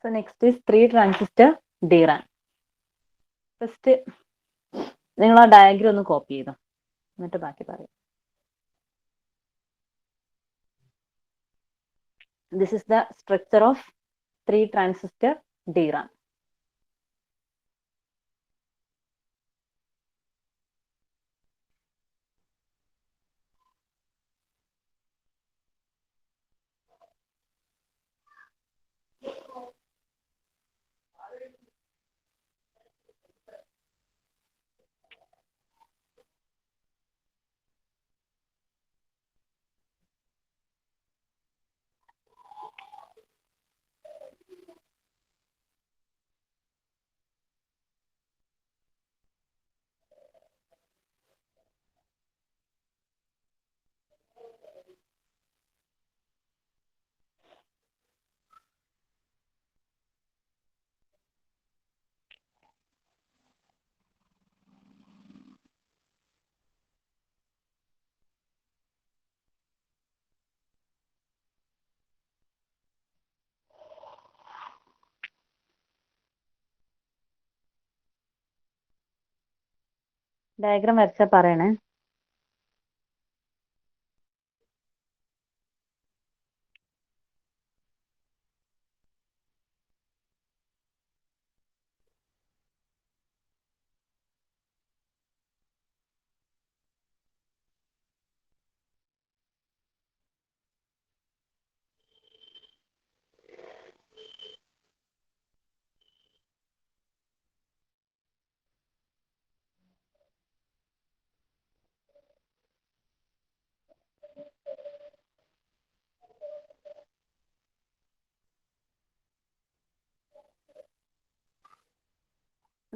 So next is 3 transistor DRAM. First, നിങ്ങൾ ആ diagram ഒന്ന് കോപ്പി ചെയ്തോ, എന്നിട്ട് ബാക്കി പറയാം. This is the structure of 3 transistor DRAM. Diagram വരച്ചാൽ പറയണേ.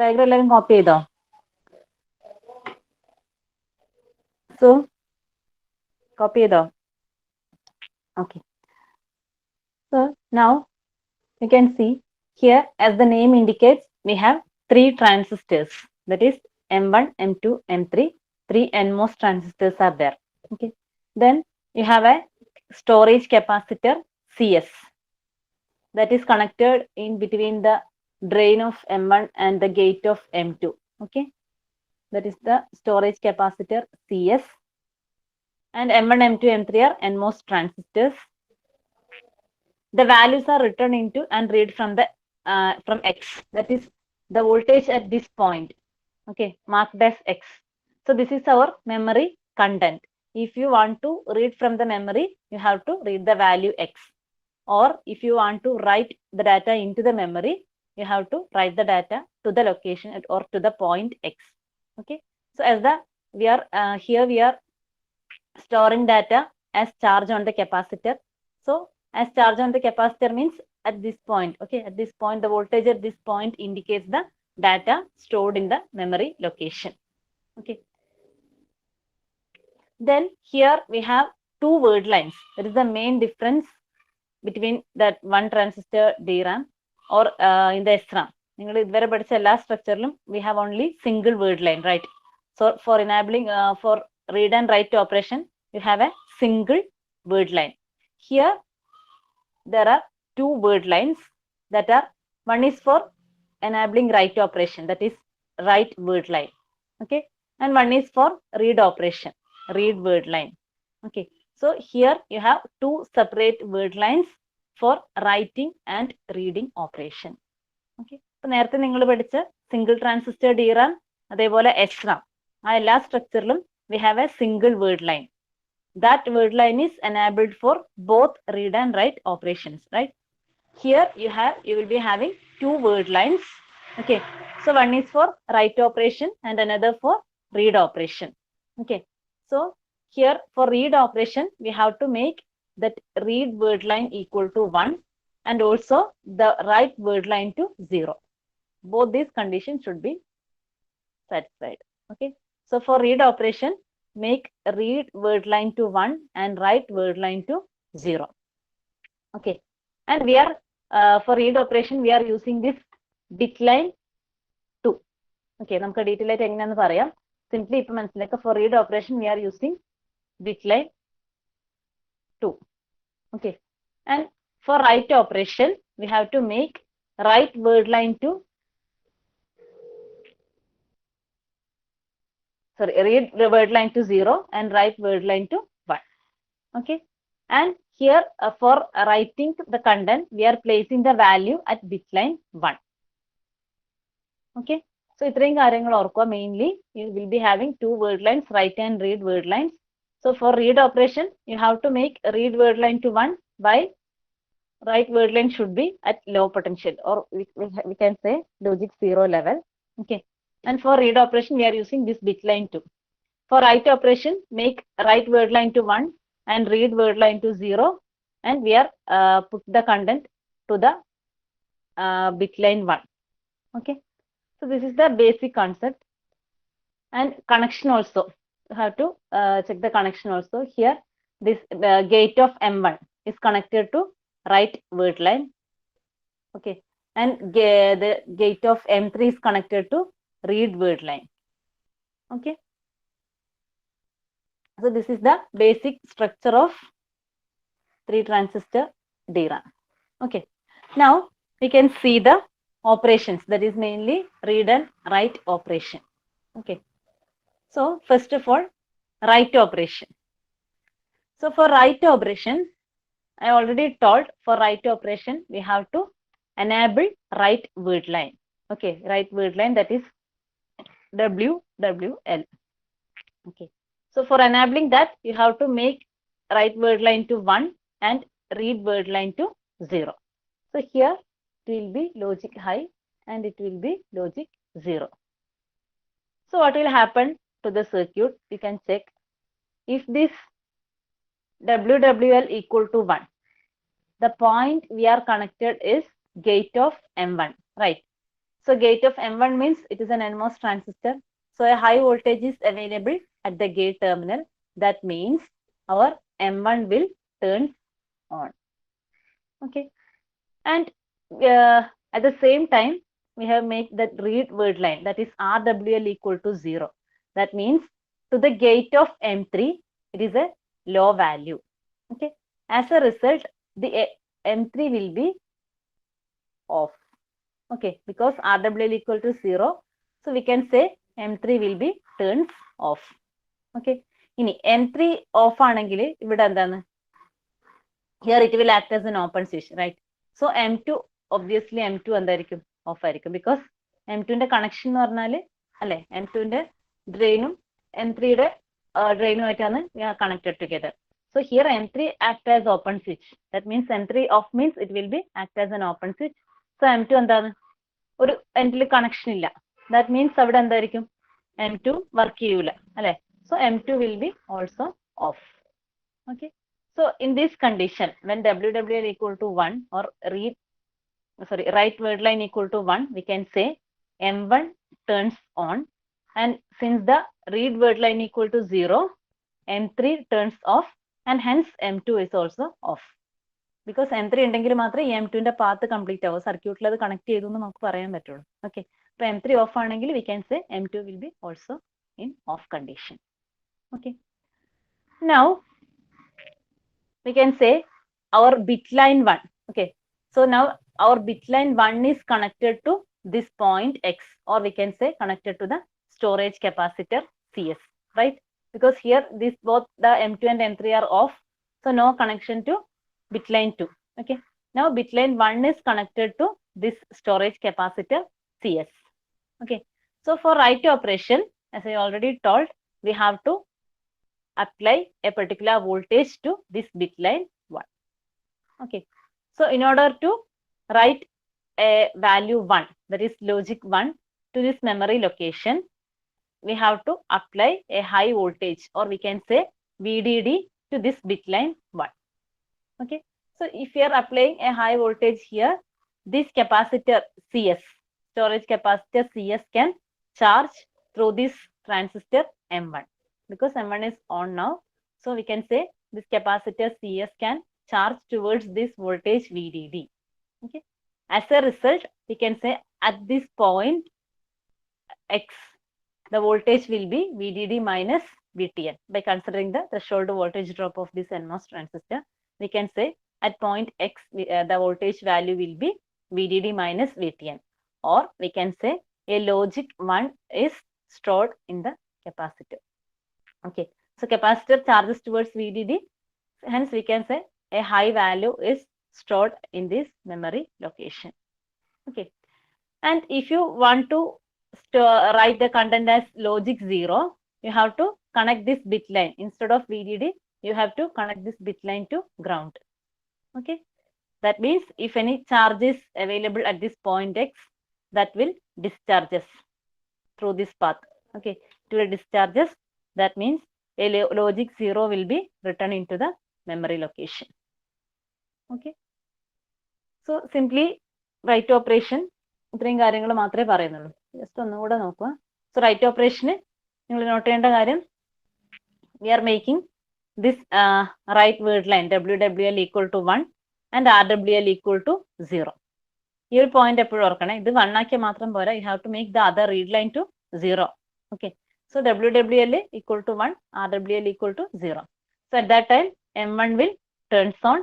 ഡയഗ്രം എല്ലാവരും കോപ്പി ചെയ്തോ? So, copy ചെയ്തോ? Okay. So now you can see here, as the name indicates, we have 3 transistors, that is M1, M2, M3. 3 NMOS transistors are there. Okay. Then you have a storage capacitor CS that is connected in between the drain of M1 and the gate of M2. Okay. That is the storage capacitor CS. And M1, M2, M3 are NMOS transistors. The values are written into and read from the from X. That is the voltage at this point. Okay, marked as X. So this is our memory content. If you want to read from the memory, you have to read the value X. Or if you want to write the data into the memory, you have to write the data to the location or to the point X. Okay. So as the here we are storing data as charge on the capacitor. So as charge on the capacitor means at this point. Okay, at this point the voltage at this point indicates the data stored in the memory location. Okay. Then here we have 2 word lines. That is the main difference between that one transistor DRAM or in the SRAM. നിങ്ങൾ ഇതുവരെ പഠിച്ച എല്ലാ സ്ട്രക്ചറിലും we have only single word line, right? So for enabling for read and write operation, you have a single word line. Here there are 2 word lines that are, one is for enabling write operation, that is write word line. Okay. And one is for read operation, read word line. Okay. So here you have 2 separate word lines for writing and reading operation. Okay. അപ്പോൾ നേരത്തെ നിങ്ങൾ പഠിച്ച single transistor DRAM അതേപോലെ SRAM ആ എല്ലാ സ്ട്രക്ചറിലും we have a single word line. That word line is enabled for both read and write operations, right? Here you will be having 2 word lines. Okay. So one is for write operation and another for read operation. Okay. So here for read operation, we have to make that read word line equal to 1 and also the write word line to 0. Both these conditions should be satisfied. Okay. So for read operation, make read word line to 1 and write word line to 0. Okay. And we are for read operation, we are using this bit line 2. Okay. നമുക്ക് detail ആയിട്ട് എങ്ങനെയാണെന്ന് പറയാം. Simply ഇപ്പൊ മനസ്സിലാക്കുക, for read operation we are using bit line 2. Okay. And for write operation, we have to make write word line to, read the word line to 0 and write word line to 1. Okay. And here for writing the content, we are placing the value at bit line 1. Okay. So ഇത്രയും കാര്യങ്ങൾ ഓർക്കുക. Mainly you will be having two word lines, write and read word lines. So for read operation, you have to make read word line to 1 by write word line should be at low potential, or we can say logic 0 level. Okay. And for read operation, we are using this bit line 2. For write operation, make write word line to 1 and read word line to 0, and we are put the content to the bit line 1. Okay. So this is the basic concept. And connection also, you have to check the connection also. Here, this gate of M1 is connected to write word line. Okay. And the gate of M3 is connected to read word line. Okay. So this is the basic structure of 3 transistor DRAM. Okay. Now we can see the operations, that is mainly read and write operation. Okay. So first of all, write operation. So for write operation, I already told, for write operation we have to enable write word line. Okay, write word line, that is WWL. Okay. So for enabling that, you have to make write word line to 1 and read word line to 0. So here it will be logic high and it will be logic 0. So what will happen to the circuit? You can check. If this WWL equal to 1, the point we are connected is gate of M1, right? So gate of M1 means it is an NMOS transistor. So a high voltage is available at the gate terminal. That means our M1 will turn on. Okay. And at the same time, we have made that read word line, that is RWL equal to 0. That means to the gate of M3, it is a low value. Okay. As a result, the M3 will be off. Okay, because RWL equal to 0. So we can say M3 will be turns off. Okay. ഇനി M3 off ആണെങ്കിൽ ഇവിടെ എന്താണ്? Here it will act as an open switch, right? So M2, obviously M2 എന്തായിരിക്കും? Off ആയിരിക്കും, because M2 ന്റെ connection എന്ന് പറഞ്ഞാൽ അല്ലെ, M2 ന്റെ ഡ്രെയിനും M3 യുടെ ഡ്രെയിനും ആയിട്ടാണ് connected together. So here M3 act as open switch. That means M3 off means it will be act as an open switch. So M2 എന്താണ്? ഒരു എൻഡിൽ കണക്ഷൻ ഇല്ല. That means അവിടെ എന്തായിരിക്കും? M2 വർക്ക് ചെയ്യൂല അല്ലെ. So M2 will be also off. Okay. So in this condition, when WWL equal to 1 or write word line equal to 1, we can say M1 turns on, and since the read word line equal to 0, M3 turns off, and hence M2 is also off. Because M3 ഉണ്ടെങ്കിൽ മാത്രമേ ഈ M2 ന്റെ path complete ആവും, സർക്യൂട്ടിൽ അത് connect ചെയ്തു എന്ന് നമുക്ക് പറയാൻ പറ്റുള്ളൂ. ഓക്കെ. അപ്പൊ M3 ഓഫ് ആണെങ്കിൽ we can say M2 will be also in off condition. Okay. Now we can say our bit line 1. Okay. So now our bit line 1 is connected to this point X, or we can say connected to the storage capacitor CS, right? Because here this both the M2 and M3 are off, so no connection to bit line 2. Okay. Now bit line 1 is connected to this storage capacitor CS. Okay. So for write operation, as I already told, we have to apply a particular voltage to this bit line 1. Okay. So in order to write a value 1, that is logic 1, to this memory location, we have to apply a high voltage, or we can say VDD, to this bit line 1. Okay. So if you are applying a high voltage here, this capacitor CS, storage capacitor CS, can charge through this transistor M1, because M1 is on now. So we can say this capacitor CS can charge towards this voltage VDD. Okay. As a result, we can say at this point X, the voltage will be VDD minus VTN. By considering the threshold voltage drop of this NMOS transistor, we can say at point X, the voltage value will be VDD minus VTN. Or we can say a logic 1 is stored in the capacitor. Okay, so capacitor charges towards VDD. Hence, we can say a high value is stored in this memory location. Okay, and if you want to write the content as logic 0, you have to connect this bit line. Instead of VDD, you have to connect this bit line to ground. Okay, that means if any charge is available at this point X, that will discharges through this path. Okay, it will discharges. That means a logic 0 will be written into the memory location. Okay, so simply write operation. ഇത്രയും കാര്യങ്ങൾ മാത്രമേ പറയുന്നുള്ളൂ. Just ഒന്നുകൂടെ നോക്കുക. So right ഓപ്പറേഷന് നിങ്ങൾ note ചെയ്യേണ്ട കാര്യം, we are making this write word line WWL equal to 1 and RWL equal to 0. ഈ ഒരു പോയിന്റ് എപ്പോഴും ഓർക്കണേ. ഇത് 1 ആക്കിയാൽ മാത്രം പോരാ. You have to make the other read line to 0. Okay, so WWL equal to 1, RWL equal to 0. So at that time M1 will turns on,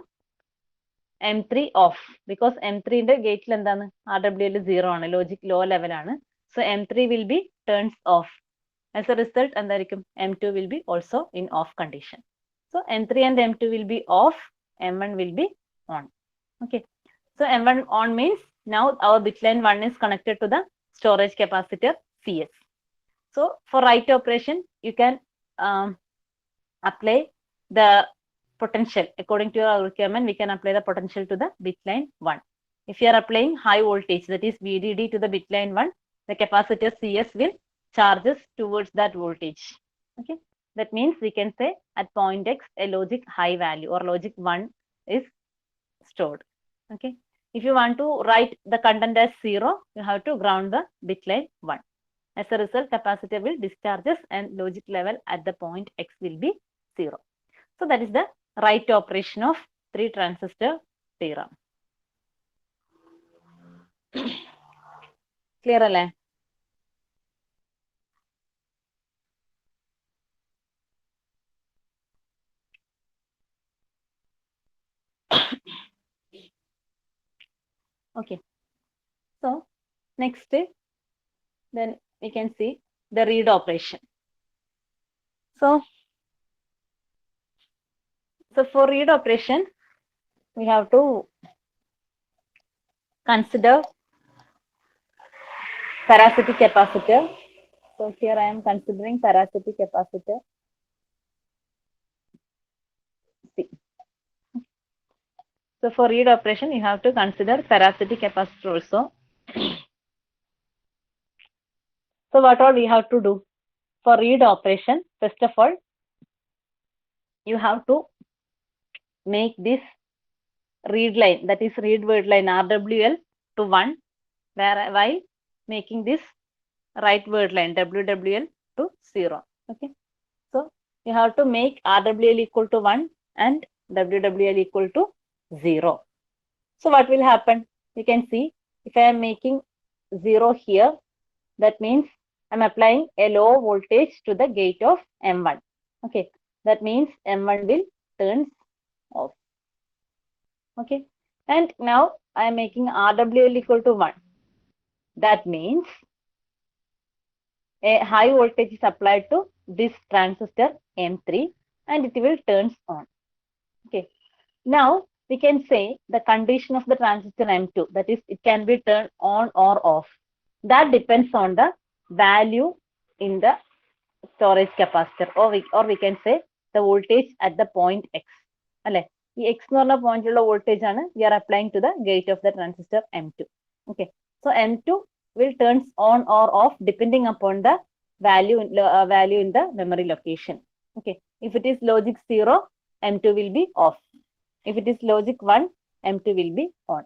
M3 off, because M3 ന്റെ ഗേറ്റിൽ എന്താണ്, RWL 0 ആണ്, logic low level ആണ്. So M3 will be turns off. As a result എന്തായിരിക്കും, M2 will be also in off condition. So M3 and M2 will be off, M1 will be on. Okay, so M1 on means now our bit line 1 is connected to the storage capacitor CS. So for write operation, you can apply the potential according to your requirement. We can apply the potential to the bit line 1. If you are applying high voltage, that is VDD, to the bit line 1, the capacitor CS will charges towards that voltage. Okay, that means we can say at point X a logic high value or logic 1 is stored. Okay, if you want to write the content as 0, you have to ground the bit line 1. As a result, capacitor will discharges and logic level at the point X will be 0. So that is the right operation of 3 transistor DRAM. Clear alle? Okay, so next then we can see the read operation. So for read operation, we have to consider parasitic capacitor. So here I am considering parasitic capacitor C. So for read operation, you have to consider parasitic capacitor also. So what all we have to do for read operation? First of all, you have to make this read line, that is read word line RWL to 1, while making this write word line WWL to 0. Okay, so you have to make RWL equal to 1 and WWL equal to 0. So what will happen? You can see if I am making 0 here, that means I am applying a low voltage to the gate of M1. Okay, that means M1 will turn off. Okay, and now I am making RWL equal to 1. That means a high voltage is applied to this transistor M3 and it will turns on. Okay, now we can say the condition of the transistor M2, that is it can be turned on or off. That depends on the value in the storage capacitor, or we can say the voltage at the point X. Alle, ഈ X എന്ന് പറഞ്ഞ പോയിന്റിലുള്ള voltage ആണ് we are applying to the gate of the transistor M2. Okay, so M2 will turns on or off depending upon the value in the memory location. Okay, if it is logic 0, M2 will be off. If it is logic 1, M2 will be on.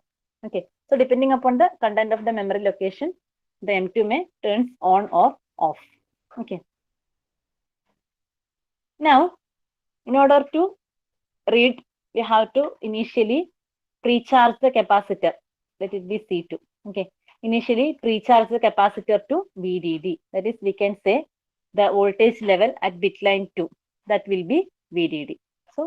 Okay, so depending upon the content of the memory location, the M2 may turns on or off. Okay, now in order to read, we have to initially pre-charge the capacitor, let it be C2. Okay, initially pre-charge the capacitor to VDD, that is we can say the voltage level at bit line 2, that will be VDD. So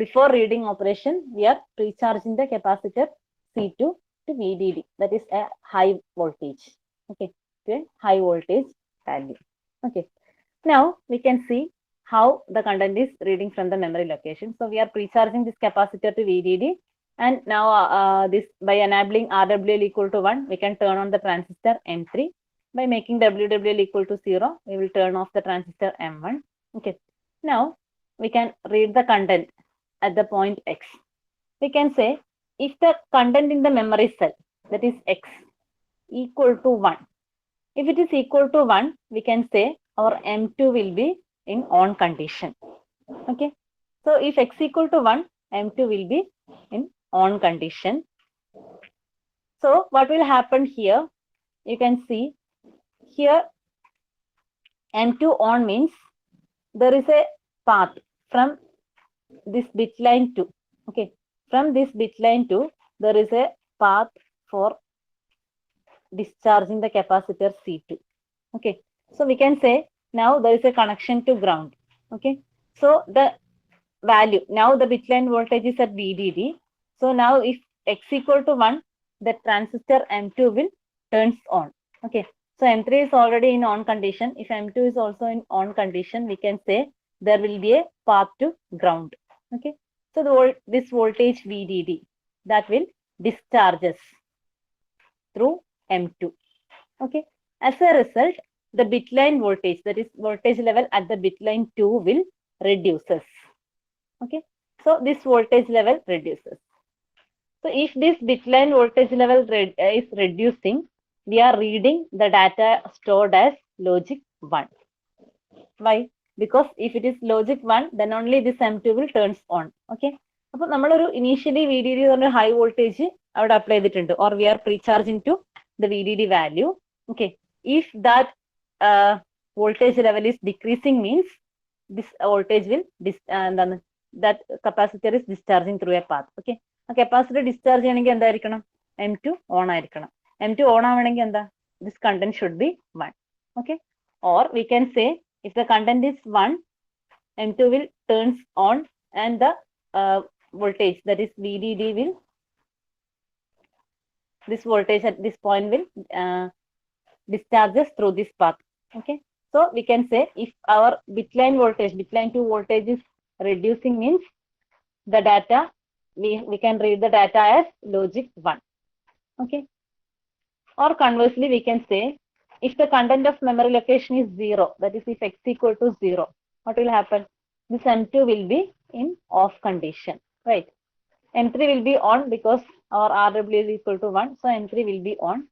before reading operation, we are pre-charging the capacitor C2 to VDD, that is a high voltage. Okay, to a high voltage value. Okay, now we can see how the content is reading from the memory location. So we are precharging this capacitor to VDD, and now this by enabling RWL equal to 1, we can turn on the transistor M3. By making WWL equal to 0, we will turn off the transistor M1. Okay, now we can read the content at the point X. We can say if the content in the memory cell, that is X, equal to 1. If it is equal to 1, we can say our M2 will be in on condition. Okay, so if X equal to 1, M2 will be in on condition. So what will happen here? You can see here M2 on means there is a path from this bit line 2. Okay, from this bit line 2, there is a path for discharging the capacitor C2. Okay, so we can say now there is a connection to ground. Okay, so the value, now the bit line voltage is at VDD. So now if X equal to 1, the transistor M2 will turns on. Okay, so M3 is already in on condition. If M2 is also in on condition, we can say there will be a path to ground. Okay, so this voltage VDD, that will discharges through M2. Okay, as a result, the bit line voltage, that is voltage level at the bit line 2 will reduces. Okay, so this voltage level reduces. So if this bit line voltage level is reducing, we are reading the data stored as logic 1. Why? Because if it is logic 1, then only this M2 will turns on. Okay, so initially VDD on a high voltage I would apply it, or we are precharging to the VDD value. Okay, if that voltage level is decreasing, means this voltage will that capacitor is discharging through a path. Okay, a capacitor discharge M2 on M2 on this content should be 1. Okay, or we can say if the content is 1, M2 will turns on, and the voltage, that is VDD, will, this voltage at this point will discharges through this path. Okay, so we can say if our bit line voltage, bit line 2 voltage is reducing, means the data, we can read the data as logic 1. Okay, or conversely we can say if the content of memory location is 0, that is if X equal to 0, what will happen? This M2 will be in off condition, right? M3 will be on because our RW is equal to 1, so M3 will be on.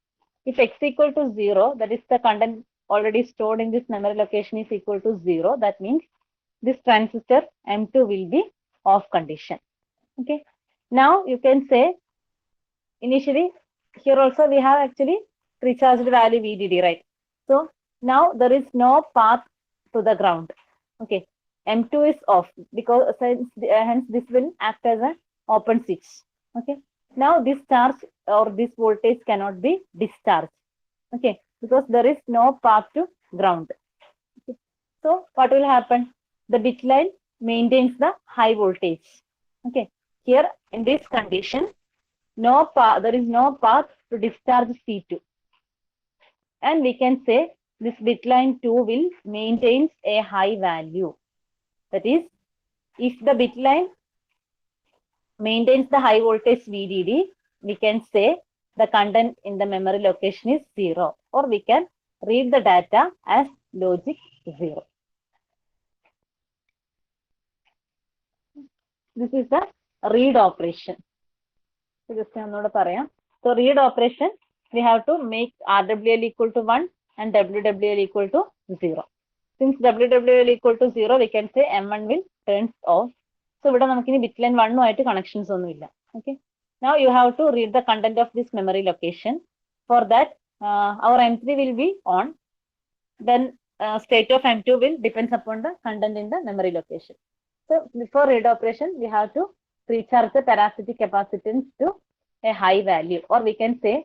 If X equal to 0, that is the content already stored in this memory location is equal to 0, that means this transistor M2 will be off condition. Okay, now you can say initially here also we have actually precharged value VDD, right? So now there is no path to the ground. Okay, M2 is off because hence this will act as an open switch. Okay, now this charge or this voltage cannot be discharged. Okay, because there is no path to ground. Okay. So what will happen? The bit line maintains the high voltage. Okay, here in this condition, no path, there is no path to discharge C2, and we can say this bit line 2 will maintains a high value. That is, if the bit line maintains the high voltage VDD, we can say the content in the memory location is 0, or we can read the data as logic 0. This is the read operation. So read operation, we have to make RWL equal to 1 and WWL equal to 0. Since WWL equal to 0, we can say M1 will turns off. So we don't have bit line 1 no connections. Okay. Now you have to read the content of this memory location. For that, our M3 will be on. Then state of M2 will depends upon the content in the memory location. So before read operation, we have to recharge the parasitic capacitance to a high value, or we can say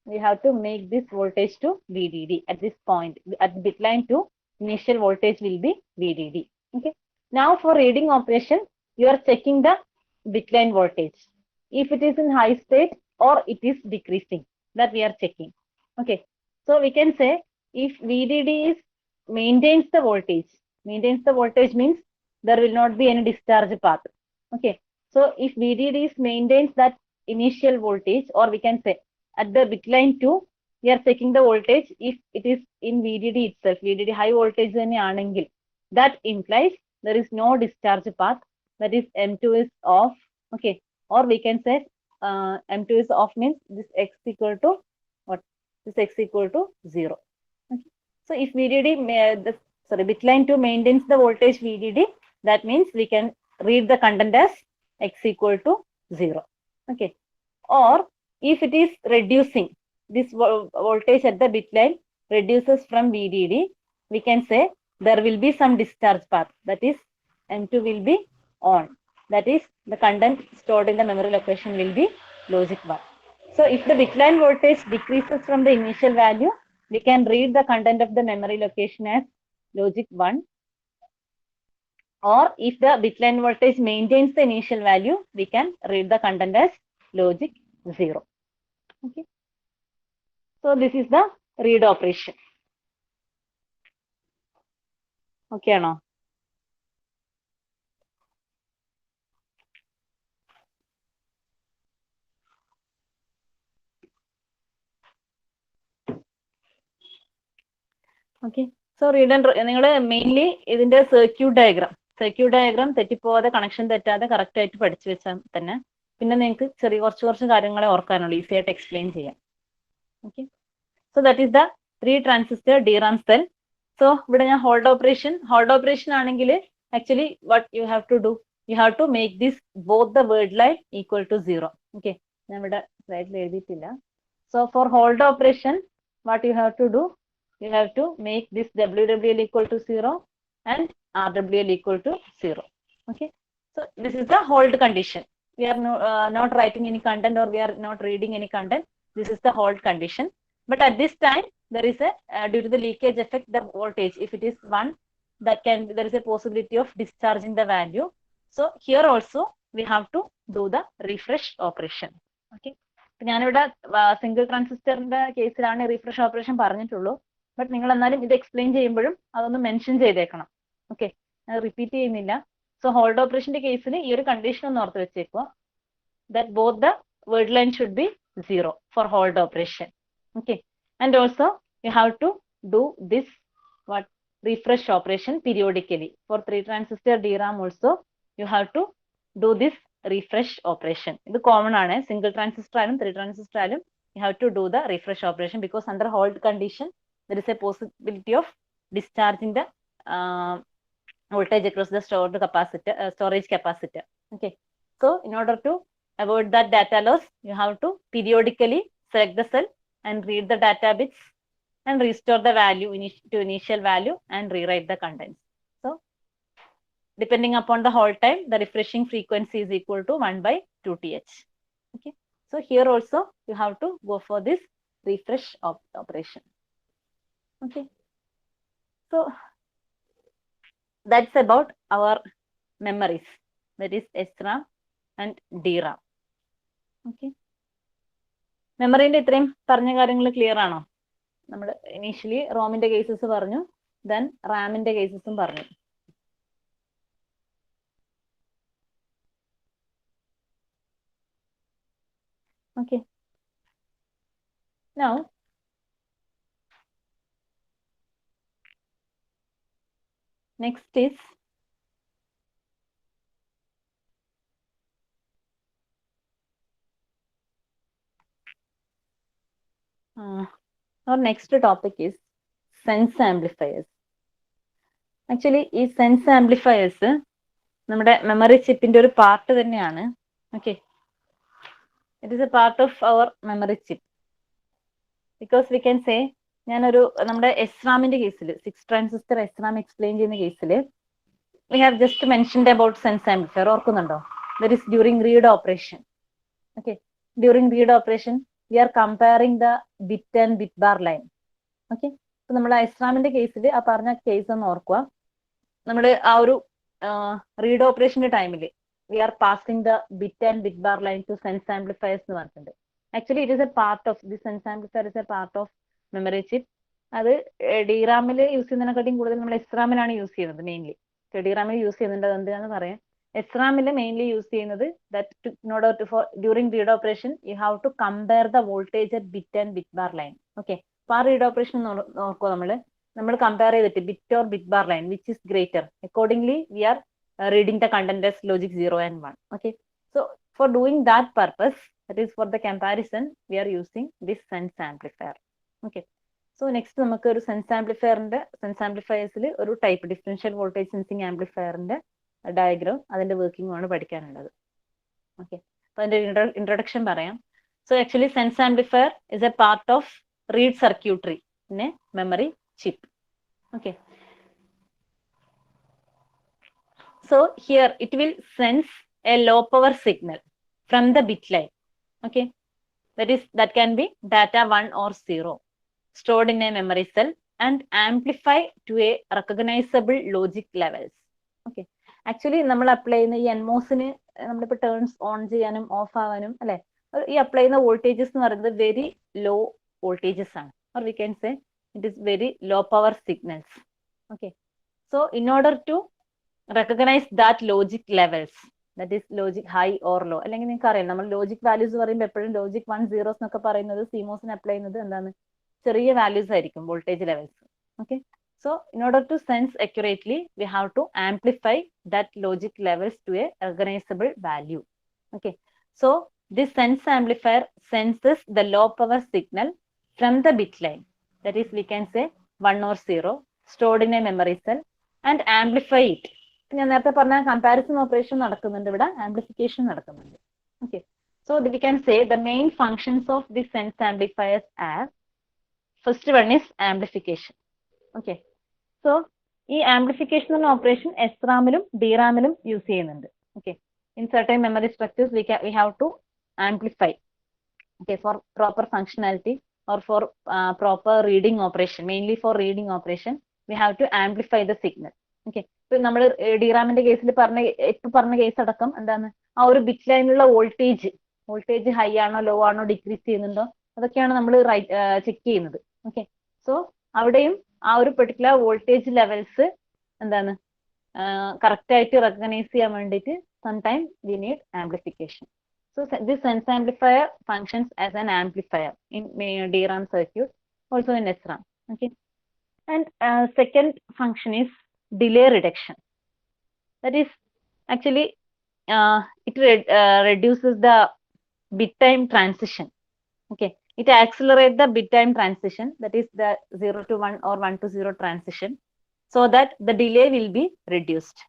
we have to make this voltage to VDD at this point. At bit line 2, initial voltage will be VDD. Okay. Now for reading operation, you are checking the bit line voltage. If it is in high state, or it is decreasing, that we are checking. Okay, so we can say if VDD is maintains the voltage means there will not be any discharge path. Okay, so if VDD is maintains that initial voltage, or we can say at the bit line 2 we are checking the voltage if it is in VDD itself, VDD high voltage thanneyanengil, that implies there is no discharge path, that is M2 is off. Okay, or we can say M2 is off means this x equal to what? This x equal to 0. Okay. So if VDD, bit line 2 maintains the voltage VDD, that means we can read the content as x equal to 0. Okay. Or if it is reducing, this voltage at the bit line reduces from VDD, we can say there will be some discharge path, that is M2 will be on. That is the content stored in the memory location will be logic 1. So if the bit line voltage decreases from the initial value, we can read the content of the memory location as logic 1. Or if the bit line voltage maintains the initial value, we can read the content as logic 0. Okay. So this is the read operation. Okay, no? Okay. So read and mainly ഇതിന്റെ circuit diagram തെറ്റിപ്പോവാതെ connection തെറ്റാതെ correct ആയിട്ട് പഠിച്ചു വെച്ചാൽ തന്നെ പിന്നെ നിങ്ങൾക്ക് കുറച്ച് കാര്യങ്ങളെ ഓർക്കാനുള്ളൂ, ഈസി ആയിട്ട് എക്സ്പ്ലെയിൻ ചെയ്യാം. Okay, so that is the 3 transistor DRAM cell. So ഇവിടെ ഞാൻ ഹോൾഡ് ഓപ്പറേഷൻ ആണെങ്കിൽ actually what you have to do, you have to make this both the word line equal to 0. Okay, ഞാൻ ഇവിടെ സ്ലൈഡിൽ എഴുതിയിട്ടില്ല. So for hold operation what you have to do, you have to make this WWL equal to 0 and RWL equal to 0. Okay, so this is the hold condition. We are not writing any content, or we are not reading any content. This is the hold condition. But at this time, there is a due to the leakage effect, the voltage, if it is 1, there is a possibility of discharging the value. So here also we have to do the refresh operation. Okay, ഞാനിവിടെ single ട്രാൻസിസ്റ്ററിന്റെ കേസിലാണ് refresh operation പറഞ്ഞിട്ടുള്ളൂ. But നിങ്ങൾ എന്നാലും ഇത് explain ചെയ്യുമ്പോഴും അതൊന്ന് mention ചെയ്തേക്കണം. ഓക്കെ, ഞാൻ റിപ്പീറ്റ് ചെയ്യുന്നില്ല. സോ ഹോൾഡ് ഓപ്പറേഷന്റെ കേസിൽ ഈ ഒരു കണ്ടീഷൻ ഒന്ന് ഓർത്ത് വെച്ചേക്കുക, that both the word line should be 0 for hold operation. Okay, and also you have to do this what refresh operation periodically. For 3 transistor DRAM also you have to do this refresh operation. ഇത് common ആണ്, single transistor ആയാലും 3 transistor ആയാലും you have to do the refresh operation, because under hold condition there is a possibility of discharging the voltage across the storage capacitor. Okay, so in order to avoid that data loss, you have to periodically select the cell and read the data bits and restore the value to initial value and rewrite the contents. So depending upon the hold time, the refreshing frequency is equal to 1/2th. Okay, so here also you have to go for this refresh operation. Okay, so that's about our memories, that is SRAM and DRAM. Okay, മെമ്മറിന്റെ ഇത്രയും പറഞ്ഞ കാര്യങ്ങൾ clear ആണോ? നമ്മൾ initially റോമിന്റെ cases പറഞ്ഞു, then റാമിന്റെ കേസസും പറഞ്ഞു. Okay, now next is our next topic is sense amplifiers. Actually ഈ sense amplifiers നമ്മുടെ മെമ്മറി ചിപ്പിന്റെ ഒരു പാർട്ട് തന്നെയാണ്. Okay, it is a part of our memory chip, because we can say, ഞാനൊരു നമ്മുടെ എസ്റാമിന്റെ കേസിൽ 6 ട്രാൻസിസ്റ്റർ എസ്റാം എക്സ്പ്ലെയിൻ ചെയ്യുന്ന കേസിൽ we have just mentioned about sense amplifier. ഓർക്കുന്നുണ്ടോ? That is during read operation. Okay, during read operation we are comparing the bit and bit bar line. Okay, അപ്പൊ നമ്മൾ എസ്റാമിന്റെ കേസിൽ ആ പറഞ്ഞ കേസ് ഒന്ന് ഓർക്കുക. നമ്മൾ ആ ഒരു റീഡ് ഓപ്പറേഷന്റെ ടൈമിൽ we are passing the bit and bit bar line to sense amplifiers എന്ന് പറഞ്ഞിട്ടുണ്ട്. Actually, it is a part of this sense amplifier is a part of memory chip. അത് DRAM-ൽ യൂസ് ചെയ്യുന്നതിനെക്കാട്ടിയും കൂടുതൽ നമ്മൾ SRAM-ലാണ് യൂസ് ചെയ്യുന്നത് മെയിൻലി. DRAM-ൽ യൂസ് ചെയ്യുന്നുണ്ട് എന്താണെന്ന് പറയാം. SRAM-ൽ mainly use ചെയ്യുന്നത് that in order to for during read operation you have to compare the voltage at bit and bit bar line. Okay. അപ്പോൾ ആ റീഡ് ഓപ്പറേഷൻ നോക്കുക നമ്മൾ കമ്പയർ ചെയ്തിട്ട് bit or bit bar line which is greater accordingly we are reading the content as logic 0 and 1. Okay. So for doing that purpose, that is for the comparison, we are using this sense amplifier. Okay. So next നമുക്ക് ഒരു sense ആംപ്ലിഫയേഴ്സിൽ ഒരു type differential voltage sensing ആംപ്ലിഫയറിന്റെ diagram അതിന്റെ working ആണ് പഠിക്കാനുള്ളത്. Okay, അപ്പൊ അതിന്റെ introduction പറയാം. So actually sense amplifier is A part of read circuitry in A memory chip. Okay, so here it will sense a low power signal from the bit line. Okay, that can be data 1 or 0 stored in a memory cell and amplify to a recognizable logic levels. Okay, actually നമ്മൾ apply ചെയ്യുന്ന ഈ എൻമോസിന് നമ്മളിപ്പോൾ turns on ചെയ്യാനും of ആവാനും അല്ലെ, ഈ apply ചെയ്യുന്ന voltages എന്ന് പറയുന്നത് വെരി ലോ വോൾട്ടേജസ് ആണ്, or we can say it is very low power signals. Okay, so in order to recognize that logic levels, that is logic high or low, അല്ലെങ്കിൽ നിങ്ങൾക്ക് അറിയാം നമ്മൾ ലോജിക് വാല്യൂസ് പറയുമ്പോൾ എപ്പോഴും logic 1 zeros എന്നൊക്കെ പറയുന്നത് CMOSന് apply ചെയ്യുന്നത് എന്താണ്, ചെറിയ വാല്യൂസ് ആയിരിക്കും voltage levels. Okay, so in order to sense accurately we have to amplify that logic levels to a recognizable value. Okay, so this sense amplifier senses the low power signal from the bit line, that is we can say 1 or 0 stored in a memory cell and amplify it. ഞാൻ നേരത്തെ പറഞ്ഞ comparison operation നടക്കുന്നുണ്ട്, ഇവിടെ amplification നടക്കുന്നുണ്ട്. Okay, so we can say the main functions of the sense amplifiers are, first one is amplification. Okay, so ഈ amplification എന്ന operation SRAM-ലും DRAM-ലും യൂസ് ചെയ്യുന്നുണ്ട്. Okay, in certain memory structures we have to amplify, okay, for proper functionality or for proper reading operation, mainly for reading operation we have to amplify the signal. Okay, ഇപ്പൊ നമ്മൾ DRAM-ന്റെ കേസിൽ പറഞ്ഞ case അടക്കം എന്താണ്, ആ ഒരു bit ലൈനിലുള്ള voltage high ആണോ law ആണോ ഡിക്രീസ് ചെയ്യുന്നുണ്ടോ അതൊക്കെയാണ് നമ്മൾ ചെക്ക് ചെയ്യുന്നത്. ഓക്കെ, സോ അവിടെയും ആ ഒരു പെർട്ടിക്കുലർ വോൾട്ടേജ് ലെവൽസ് എന്താണ് കറക്റ്റ് ആയിട്ട് റെക്കഗ്നൈസ് ചെയ്യാൻ വേണ്ടിയിട്ട് sometime we need amplification. So this sense amplifier functions as an amplifier in DRAM circuit, also in SRAM. Okay, and second function is delay reduction. That is actually it reduces the bit time transition. Okay, it accelerates the bit time transition, that is the 0 to 1 or 1 to 0 transition, so that the delay will be reduced.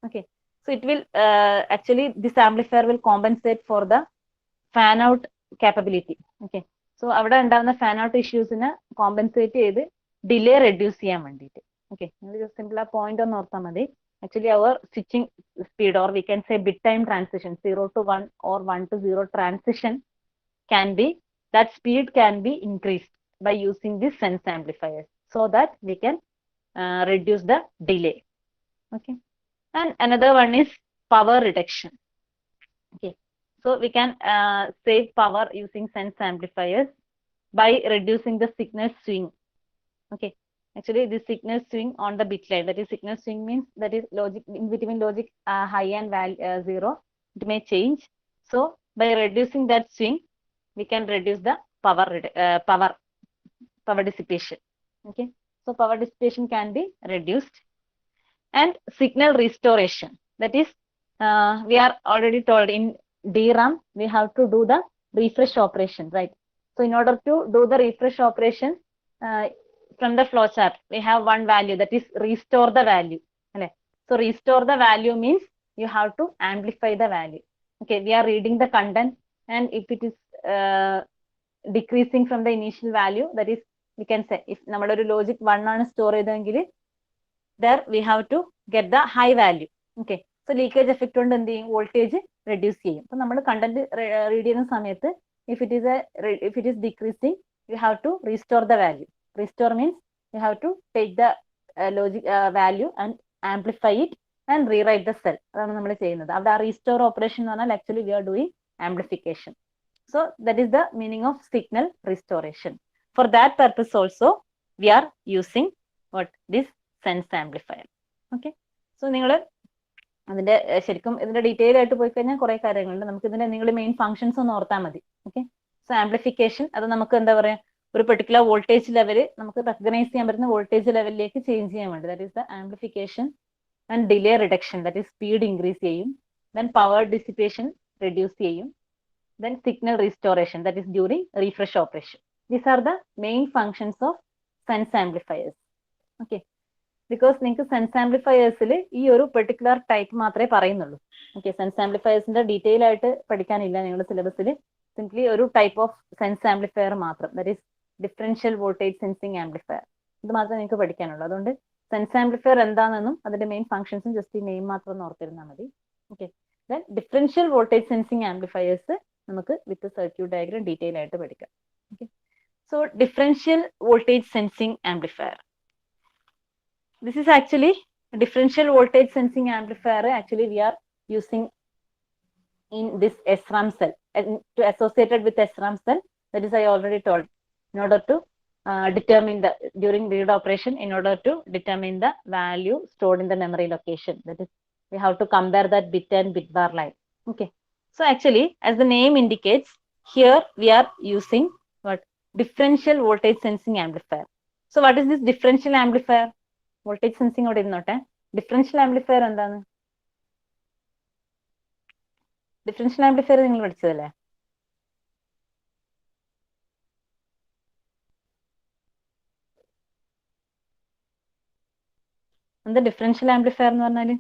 Okay, so it will actually this amplifier will compensate for the fan out capability. Okay, so അവിടെ ഉണ്ടാകുന്ന fan out issues-നെ compensate ചെയ്ത് delay reduce ചെയ്യാൻ വേണ്ടിയിട്ട്. Okay, simple point ഒന്ന് ഓർത്താൽ മതി. Actually our switching speed, or we can say bit time transition 0 to 1 or 1 to 0 transition can be, that speed can be increased by using this sense amplifiers, so that we can reduce the delay. Okay, and another one is power reduction. Okay, so we can save power using sense amplifiers by reducing the signal swing. Okay, actually this signal swing on the bit line, that is signal swing means that is logic in between logic high and 0, it may change. So by reducing that swing we can reduce the power dissipation. Okay, so power dissipation can be reduced. And signal restoration, that is we are already told in DRAM we have to do the refresh operation, right? So in order to do the refresh operation from the flowchart we have one value, that is restore the value. So restore the value means you have to amplify the value. Okay, we are reading the content, and if it is decreasing from the initial value, that is we can say if നമ്മുടെ ഒരു logic 1 ആണ് store ചെയ്തതെങ്കിൽ there we have to get the high value. Okay, so leakage effect കൊണ്ട് എന്ത് ചെയ്യും, voltage reduce ചെയ്യും. അപ്പൊ നമ്മൾ content read ചെയ്യുന്ന സമയത്ത് if it is decreasing you have to restore the value. Restore means you have to take the logic value and amplify it and rewrite the cell. അതാണ് നമ്മൾ ചെയ്യുന്നത്. അവിടെ ആ restore operation എന്ന് പറഞ്ഞാൽ actually we are doing amplification. So that is the meaning of signal restoration. For that purpose also we are using what, this sense amplifier. Okay, so നിങ്ങൾ അതിന്റെ ശരിക്കും ഇതിന്റെ ഡീറ്റെയിൽ ആയിട്ട് പോയി കഴിഞ്ഞാൽ കുറെ കാര്യങ്ങളുണ്ട്. നമുക്ക് ഇതിന്റെ നിങ്ങൾ മെയിൻ ഫംഗ്ഷൻസ് ഒന്ന് ഓർത്താൽ മതി. ഓക്കെ, സോ ആംപ്ലിഫിക്കേഷൻ അത് നമുക്ക് എന്താ പറയാ, ഒരു പെർട്ടിക്കുലർ വോൾട്ടേജ് ലെവൽ നമുക്ക് റെക്കഗ്നൈസ് ചെയ്യാൻ പറ്റുന്ന വോൾട്ടേജ് ലെവലിലേക്ക് ചേഞ്ച് ചെയ്യാൻ വേണ്ടി, that is the amplification. And delay reduction, that is speed increase ചെയ്യും. ദെൻ പവർ ഡിസിപ്പേഷൻ റെഡ്യൂസ് ചെയ്യും. Then signal restoration, that is during refresh operation. These are the main functions of sense amplifiers. Okay, because നിങ്ങൾക്ക് sense ആംപ്ലിഫയേഴ്സിൽ ഈ ഒരു particular type മാത്രമേ പറയുന്നുള്ളൂ. Okay, sense ആംപ്ലിഫയേഴ്സിന്റെ detail ആയിട്ട് പഠിക്കാനില്ല നിങ്ങളുടെ സിലബസിൽ. സിംപ്ലി ഒരു ടൈപ്പ് ഓഫ് സെൻസ് ആംപ്ലിഫയർ മാത്രം, that is differential voltage sensing amplifier. ഇത് മാത്രമേ നിങ്ങൾക്ക് പഠിക്കാനുള്ളൂ. അതുകൊണ്ട് സെൻസ് ആംപ്ലിഫയർ എന്താണെന്നും അതിന്റെ മെയിൻ ഫംഗ്ഷൻസും ജസ്റ്റ് ഈ നെയിം മാത്രം ഒന്ന് ഓർത്തിരുന്നാൽ മതി. Okay, then differential voltage sensing amplifiers നമുക്ക് വിത്ത് സർക്യൂട്ട് ഡയഗ്രം ഡീറ്റെയിൽ ആയിട്ട് പഠിക്കാം. Okay, so differential voltage sensing amplifier. This is actually a differential voltage sensing amplifier. Actually, we are using in this SRAM cell, to associated with SRAM cell. That is, I already told, in order to determine the during read operation, in order to determine the value stored in the memory location. That is, we have to compare that bit and bit bar line. Okay, so actually, as the name indicates, here we are using what, differential voltage sensing amplifier. So what is this differential amplifier? Voltage sensing അവിടെ ഇരുന്നോട്ടെ. Differential amplifier എന്താണ്? Differential amplifier നിങ്ങൾ പഠിച്ചതല്ലേ? എന്താ differential amplifier എന്ന് പറഞ്ഞാല്?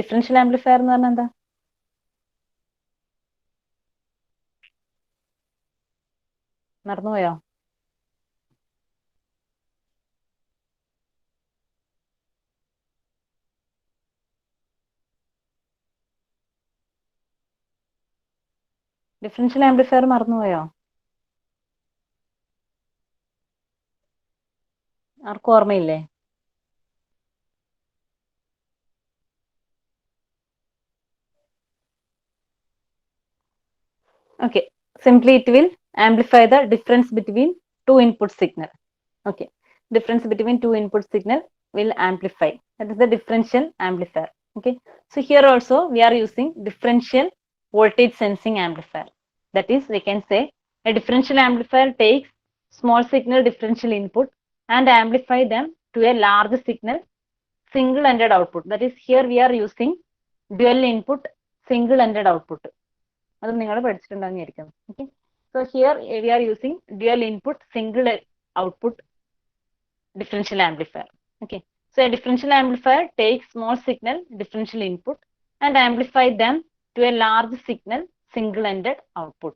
Differential amplifier എന്ന് പറഞ്ഞാൽ എന്താ? മറന്നുപോയോ? ഡിഫറൻഷ്യൽ ആംപ്ലിഫയർ മറന്നുപോയോ? ആർക്കും ഓർമ്മയില്ലേ? Okay, simply it will amplify the difference between two input signal. Okay, difference between two input signal will amplify. That is the differential amplifier. Okay, so here also we are using differential voltage sensing amplifier. That is, we can say a differential amplifier takes small signal differential input and amplify them to a large signal single-ended output. That is, here we are using dual input single-ended output. അതും നിങ്ങൾ പഠിച്ചിട്ടുണ്ടാകും. Okay, so here we are using dual input single output differential amplifier. Okay, so a differential amplifier takes small signal differential input and amplify them to a large signal single-ended output.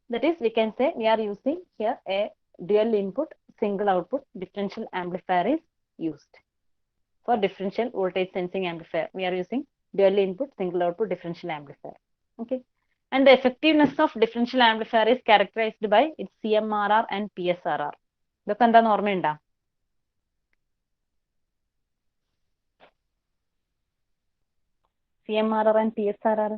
That is, we can say we are using here a dual input single output differential amplifier is used for differential voltage sensing amplifier. We are using dual input single output differential amplifier. Okay, and the effectiveness of differential amplifier is characterized by its CMRR and PSRR. ഇതൊക്കെ എന്താന്ന് ഓർമ്മയുണ്ടോ? CMRR and PSRR.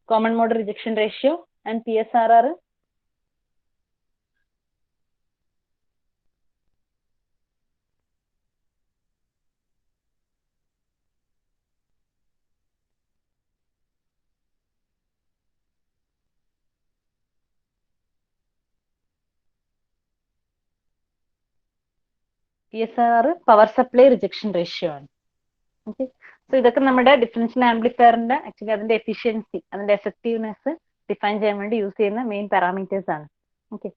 Common mode rejection ratio and PSRR. PSRR power supply rejection ratio ആണ്. Okay, so ഇതൊക്കെ നമ്മുടെ differential ആംപ്ലിഫയറിന്റെ actually അതിന്റെ efficiency, അതിന്റെ effectiveness define ചെയ്യാൻ വേണ്ടി യൂസ് ചെയ്യുന്ന മെയിൻ പാരാമീറ്റേഴ്സ് ആണ്. ഓക്കെ,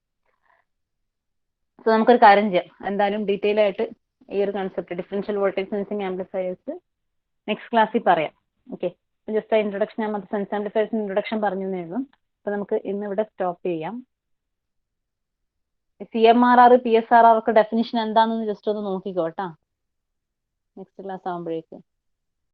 സോ നമുക്കൊരു കാര്യം ചെയ്യാം, എന്തായാലും ഡീറ്റെയിൽ ആയിട്ട് ഈ ഒരു concept differential voltage sensing amplifiers next ക്ലാസ്സിൽ പറയാം. ഓക്കെ, ജസ്റ്റ് ആ ഇൻട്രൊഡക്ഷൻ, ഞാൻ മറ്റേ സെൻസ് ആംപ്ലിഫയേഴ്സിന് ഇൻട്രൊഡക്ഷൻ പറഞ്ഞു തന്നെയുള്ളൂ. അപ്പൊ നമുക്ക് ഇന്ന് ഇവിടെ സ്റ്റോപ്പ് ചെയ്യാം. CMRR PSRR ഒക്കെ ഡെഫിനിഷൻ എന്താണെന്ന് ജസ്റ്റ് ഒന്ന് നോക്കിക്കോട്ടാ, നെക്സ്റ്റ് ക്ലാസ് ആകുമ്പോഴേക്ക്.